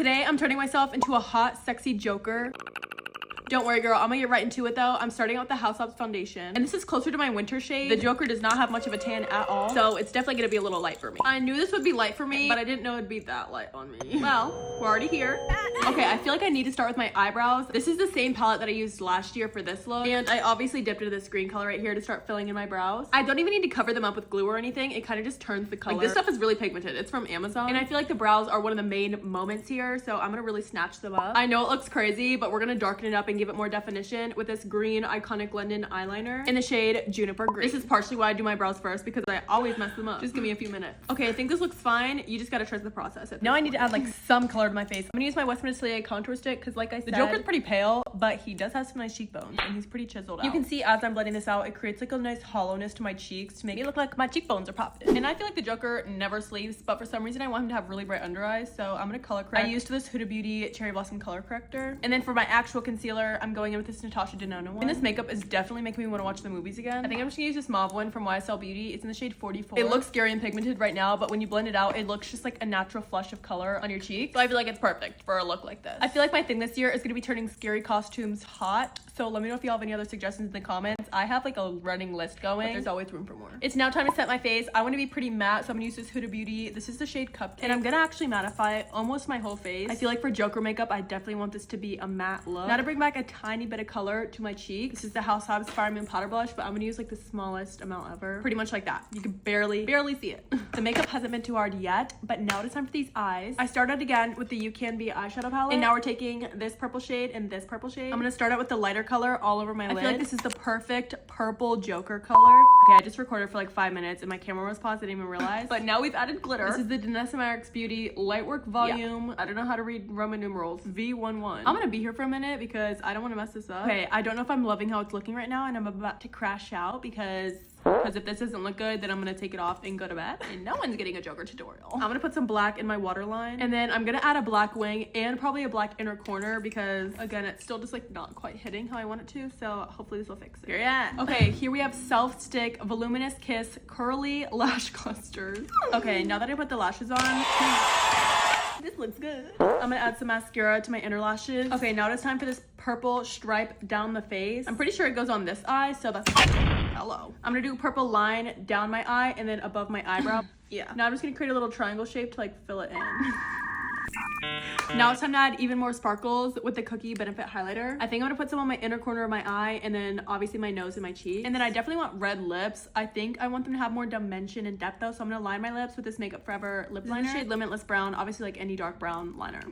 Today, I'm turning myself into a hot, sexy Joker. Don't worry, girl. I'm gonna get right into it, though. I'm starting out with the House Ops foundation. And this is closer to my winter shade. The Joker does not have much of a tan at all, so it's definitely gonna be a little light for me. I knew this would be light for me, but I didn't know it'd be that light on me. Well, we're already here. Okay, I feel like I need to start with my eyebrows. This is the same palette that I used last year for this look. And I obviously dipped into this green color right here to start filling in my brows. I don't even need to cover them up with glue or anything. It kind of just turns the color. Like, this stuff is really pigmented. It's from Amazon. And I feel like the brows are one of the main moments here, so I'm gonna really snatch them up. I know it looks crazy, but we're gonna darken it up and give it more definition with this green Iconic London eyeliner in the shade Juniper Green. This is partially why I do my brows first, because I always mess them up. Just give me a few minutes. Okay, I think this looks fine. You just gotta trust the process. Now I need to add like some color to my face. I'm gonna use my Westman Atelier contour stick because, like I said, the Joker's pretty pale, but he does have some nice cheekbones and he's pretty chiseled out. You can see as I'm blending this out, it creates like a nice hollowness to my cheeks to make it look like my cheekbones are popping. And I feel like the Joker never sleeps, but for some reason I want him to have really bright under eyes, so I'm gonna color correct. I used this Huda Beauty Cherry Blossom color corrector. And then for my actual concealer, I'm going in with this Natasha Denona one. And this makeup is definitely making me want to watch the movies again. I think I'm just gonna use this mauve one from YSL Beauty. It's in the shade 44. It looks scary and pigmented right now, but when you blend it out, it looks just like a natural flush of color on your cheek. So I feel like it's perfect for a look like this. I feel like my thing this year is gonna be turning scary costumes hot. So let me know if you have any other suggestions in the comments. I have like a running list going, but there's always room for more. It's now time to set my face. I want to be pretty matte, so I'm gonna use this Huda Beauty. This is the shade Cupcake, and I'm gonna actually mattify almost my whole face. I feel like for Joker makeup, I definitely want this to be a matte look. Now to bring back a tiny bit of color to my cheeks, this is the House Hobbs Fire Moon Powder Blush, but I'm gonna use like the smallest amount ever. Pretty much like that. You can barely see it. The makeup hasn't been too hard yet, but now it's time for these eyes. I started again with the You Can Be eyeshadow palette, and now we're taking this purple shade and this purple shade. I'm gonna start out with the lighter color all over my lid. I feel like this is the perfect purple Joker color. Okay, I just recorded for like 5 minutes and my camera was paused, I didn't even realize. But now we've added glitter. This is the Danessa Myricks Beauty Lightwork Volume. Yeah. I don't know how to read Roman numerals. V11. I'm gonna be here for a minute because I don't want to mess this up. Okay, I don't know if I'm loving how it's looking right now, and I'm about to crash out because if this doesn't look good, then I'm gonna take it off and go to bed, and no one's getting a Joker tutorial. I'm gonna put some black in my waterline, and then I'm gonna add a black wing and probably a black inner corner because, again, it's still just like not quite hitting how I want it to, so hopefully this will fix it. Period. Okay, here we have Self Stick Voluminous Kiss Curly Lash Clusters. Okay, now that I put the lashes on, this looks good. I'm gonna add some mascara to my inner lashes. Okay, now it's time for this purple stripe down the face. I'm pretty sure it goes on this eye, so that's hello. I'm gonna do a purple line down my eye and then above my eyebrow. Yeah. Now I'm just gonna create a little triangle shape to like fill it in. Now it's time to add even more sparkles with the Cookie Benefit highlighter. I think I'm gonna put some on my inner corner of my eye and then obviously my nose and my cheek. And then I definitely want red lips. I think I want them to have more dimension and depth though, so I'm gonna line my lips with this Makeup Forever lip liner. Shade Limitless Brown, obviously like any dark brown liner.